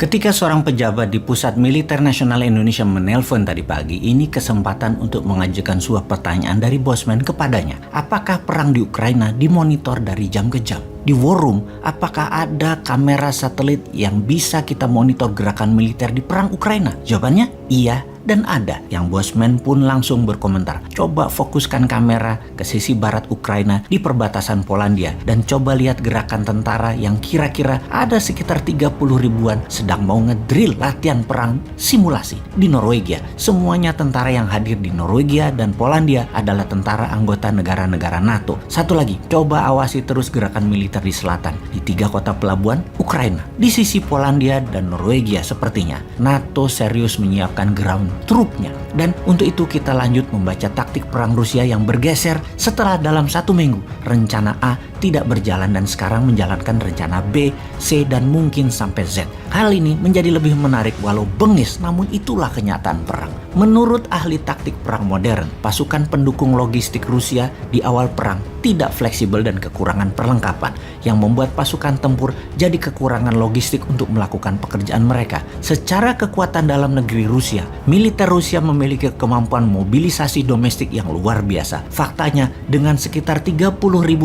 Ketika seorang pejabat di Pusat Militer Nasional Indonesia menelpon tadi pagi, ini kesempatan untuk mengajukan sebuah pertanyaan dari bosman kepadanya. Apakah perang di Ukraina dimonitor dari jam ke jam? Di War Room, apakah ada kamera satelit yang bisa kita monitor gerakan militer di perang Ukraina? Jawabannya iya dan ada. Yang bosman pun langsung berkomentar, coba fokuskan kamera ke sisi barat Ukraina di perbatasan Polandia dan coba lihat gerakan tentara yang kira-kira ada sekitar 30 ribuan sedang mau ngedrill latihan perang simulasi di Norwegia. Semuanya tentara yang hadir di Norwegia dan Polandia adalah tentara anggota negara-negara NATO. Satu lagi, coba awasi terus gerakan militer di selatan di 3 kota pelabuhan Ukraina. Di sisi Polandia dan Norwegia sepertinya NATO serius menyiapkan ground trupnya. Dan untuk itu kita lanjut membaca taktik perang Rusia yang bergeser setelah dalam 1 minggu rencana A tidak berjalan dan sekarang menjalankan rencana B, C, dan mungkin sampai Z. Hal ini menjadi lebih menarik walau bengis, namun itulah kenyataan perang. Menurut ahli taktik perang modern, pasukan pendukung logistik Rusia di awal perang tidak fleksibel dan kekurangan perlengkapan yang membuat pasukan tempur jadi kekurangan logistik untuk melakukan pekerjaan mereka. Secara kekuatan dalam negeri Rusia, militer Rusia memiliki kemampuan mobilisasi domestik yang luar biasa. Faktanya, dengan sekitar 30.000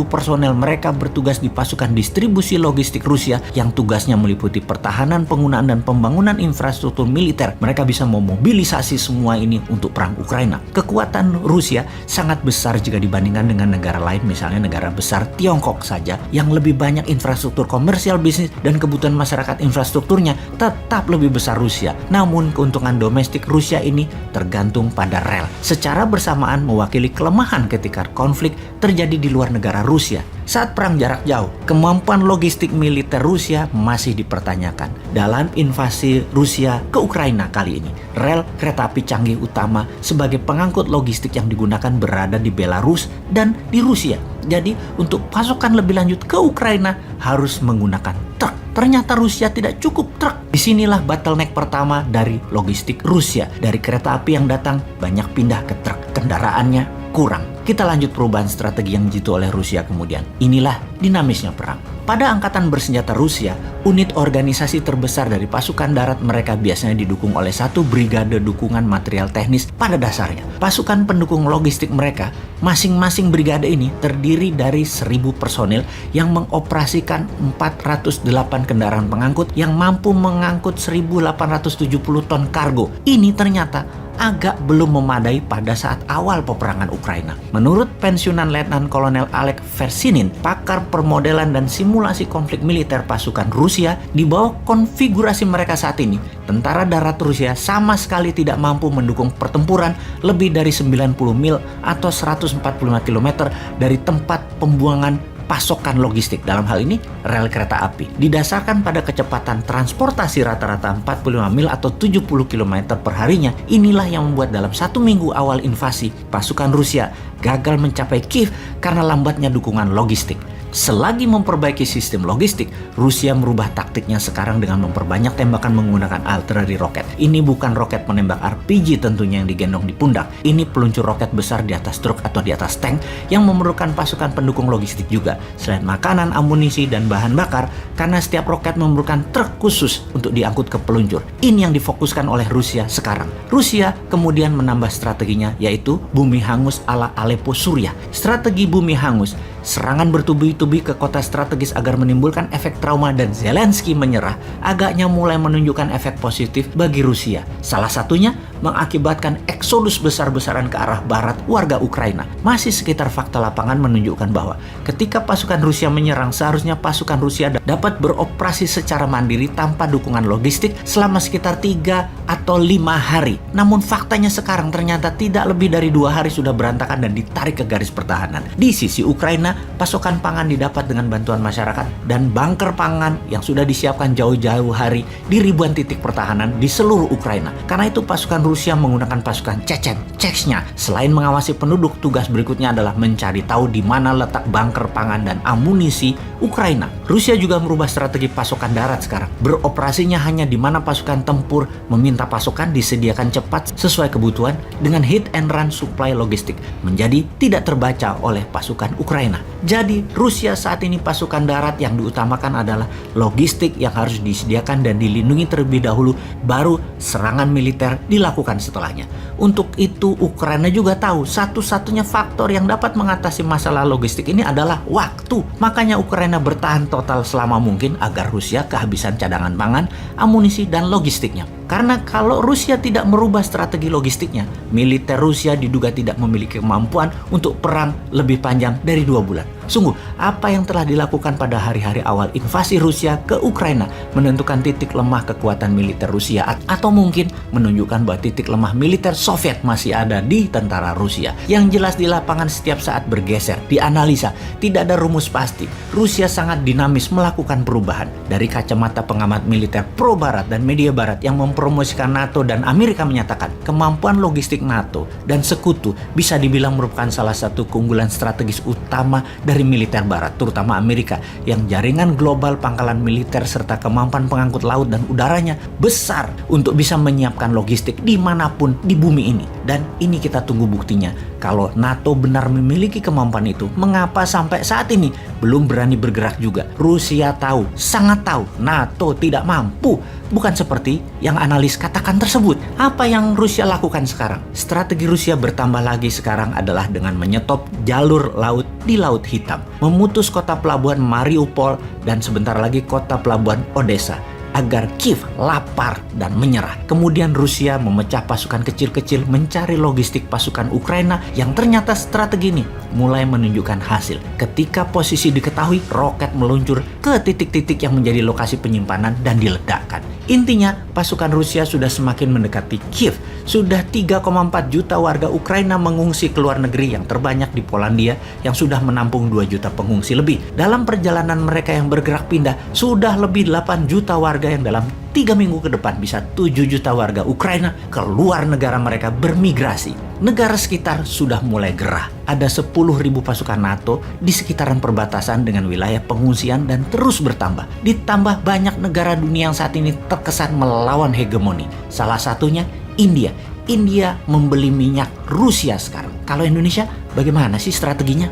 personel mereka bertugas di pasukan distribusi logistik Rusia yang tugasnya meliputi pertahanan, penggunaan, dan pembangunan infrastruktur militer. Mereka bisa memobilisasi semua ini untuk perang Ukraina. Kekuatan Rusia sangat besar jika dibandingkan dengan negara lain, misalnya negara besar Tiongkok saja yang lebih banyak infrastruktur komersial, bisnis, dan kebutuhan masyarakat infrastrukturnya tetap lebih besar Rusia. Namun keuntungan domestik Rusia ini tergantung pada rel. Secara bersamaan mewakili kelemahan ketika konflik terjadi di luar negara Rusia. Saat perang jarak jauh, kemampuan logistik militer Rusia masih dipertanyakan. Dalam invasi Rusia ke Ukraina kali ini, rel kereta api canggih utama sebagai pengangkut logistik yang digunakan berada di Belarus dan di Rusia. Jadi, untuk pasukan lebih lanjut ke Ukraina harus menggunakan truk. Ternyata Rusia tidak cukup truk. Disinilah bottleneck pertama dari logistik Rusia. Dari kereta api yang datang, banyak pindah ke truk. Kendaraannya kurang. Kita lanjut perubahan strategi yang jitu oleh Rusia kemudian. Inilah dinamisnya perang. Pada angkatan bersenjata Rusia, unit organisasi terbesar dari pasukan darat mereka biasanya didukung oleh 1 brigade dukungan material teknis pada dasarnya. Pasukan pendukung logistik mereka, masing-masing brigade ini terdiri dari 1.000 personil yang mengoperasikan 408 kendaraan pengangkut yang mampu mengangkut 1.870 ton kargo. Ini ternyata agak belum memadai pada saat awal peperangan Ukraina. Menurut pensiunan Letnan Kolonel Alek Versinin, pakar permodelan dan simulasi konflik militer pasukan Rusia, di bawah konfigurasi mereka saat ini, tentara darat Rusia sama sekali tidak mampu mendukung pertempuran lebih dari 90 mil atau 145 km dari tempat pembuangan pasokan logistik, dalam hal ini rel kereta api. Didasarkan pada kecepatan transportasi rata-rata 45 mil atau 70 km per harinya, inilah yang membuat dalam 1 minggu awal invasi, pasukan Rusia gagal mencapai Kiev karena lambatnya dukungan logistik. Selagi memperbaiki sistem logistik, Rusia merubah taktiknya sekarang dengan memperbanyak tembakan menggunakan artileri roket. Ini bukan roket menembak RPG tentunya yang digendong di pundak. Ini peluncur roket besar di atas truk atau di atas tank yang memerlukan pasukan pendukung logistik juga. Selain makanan, amunisi, dan bahan bakar, karena setiap roket memerlukan truk khusus untuk diangkut ke peluncur. Ini yang difokuskan oleh Rusia sekarang. Rusia kemudian menambah strateginya, yaitu bumi hangus ala Aleppo, Suriah. Strategi bumi hangus, serangan bertubi-tubi ke kota strategis agar menimbulkan efek trauma dan Zelensky menyerah, agaknya mulai menunjukkan efek positif bagi Rusia. Salah satunya mengakibatkan eksodus besar-besaran ke arah barat warga Ukraina. Masih sekitar fakta lapangan menunjukkan bahwa ketika pasukan Rusia menyerang, seharusnya pasukan Rusia dapat beroperasi secara mandiri tanpa dukungan logistik selama sekitar 3 atau 5 hari. Namun faktanya sekarang ternyata tidak lebih dari 2 hari sudah berantakan dan ditarik ke garis pertahanan. Di sisi Ukraina, pasokan pangan didapat dengan bantuan masyarakat dan bunker pangan yang sudah disiapkan jauh-jauh hari di ribuan titik pertahanan di seluruh Ukraina. Karena itu pasukan Rusia Rusia menggunakan pasukan Chechen-Chechnya. Selain mengawasi penduduk, tugas berikutnya adalah mencari tahu di mana letak bunker pangan dan amunisi Ukraina. Rusia juga merubah strategi pasokan darat sekarang. Beroperasinya hanya di mana pasukan tempur meminta pasukan disediakan cepat sesuai kebutuhan dengan hit and run supply logistik menjadi tidak terbaca oleh pasukan Ukraina. Jadi Rusia saat ini pasukan darat yang diutamakan adalah logistik yang harus disediakan dan dilindungi terlebih dahulu, baru serangan militer dilakukan setelahnya. Untuk itu Ukraina juga tahu satu-satunya faktor yang dapat mengatasi masalah logistik ini adalah waktu. Makanya Ukraina bertahan total selama mungkin agar Rusia kehabisan cadangan pangan, amunisi, dan logistiknya. Karena kalau Rusia tidak merubah strategi logistiknya, militer Rusia diduga tidak memiliki kemampuan untuk perang lebih panjang dari 2 bulan. Sungguh, apa yang telah dilakukan pada hari-hari awal invasi Rusia ke Ukraina menentukan titik lemah kekuatan militer Rusia, atau mungkin menunjukkan bahwa titik lemah militer Soviet masih ada di tentara Rusia. Yang jelas di lapangan setiap saat bergeser, dianalisa, tidak ada rumus pasti. Rusia sangat dinamis melakukan perubahan. Dari kacamata pengamat militer pro Barat dan media Barat yang mempromosikan NATO dan Amerika menyatakan kemampuan logistik NATO dan sekutu bisa dibilang merupakan salah satu keunggulan strategis utama dari militer Barat, terutama Amerika, yang jaringan global pangkalan militer serta kemampuan pengangkut laut dan udaranya besar untuk bisa menyiapkan logistik dimanapun di bumi ini. Dan ini kita tunggu buktinya. Kalau NATO benar memiliki kemampuan itu, mengapa sampai saat ini belum berani bergerak juga? Rusia tahu, sangat tahu, NATO tidak mampu. Bukan seperti yang analis katakan tersebut. Apa yang Rusia lakukan sekarang? Strategi Rusia bertambah lagi sekarang adalah dengan menyetop jalur laut di Laut Hitam, memutus kota pelabuhan Mariupol dan sebentar lagi kota pelabuhan Odessa, agar Kiev lapar dan menyerah. Kemudian Rusia memecah pasukan kecil-kecil mencari logistik pasukan Ukraina, yang ternyata strategi ini mulai menunjukkan hasil. Ketika posisi diketahui, roket meluncur ke titik-titik yang menjadi lokasi penyimpanan dan diledakkan. Intinya, pasukan Rusia sudah semakin mendekati Kiev. Sudah 3,4 juta warga Ukraina mengungsi ke luar negeri, yang terbanyak di Polandia yang sudah menampung 2 juta pengungsi lebih. Dalam perjalanan mereka yang bergerak pindah, sudah lebih 8 juta warga yang dalam 3 minggu ke depan bisa 7 juta warga Ukraina ke luar negara mereka bermigrasi. Negara sekitar sudah mulai gerah. Ada 10.000 pasukan NATO di sekitaran perbatasan dengan wilayah pengungsian dan terus bertambah. Ditambah banyak negara dunia yang saat ini terkesan melawan hegemoni. Salah satunya India. India membeli minyak Rusia sekarang. Kalau Indonesia, bagaimana sih strateginya?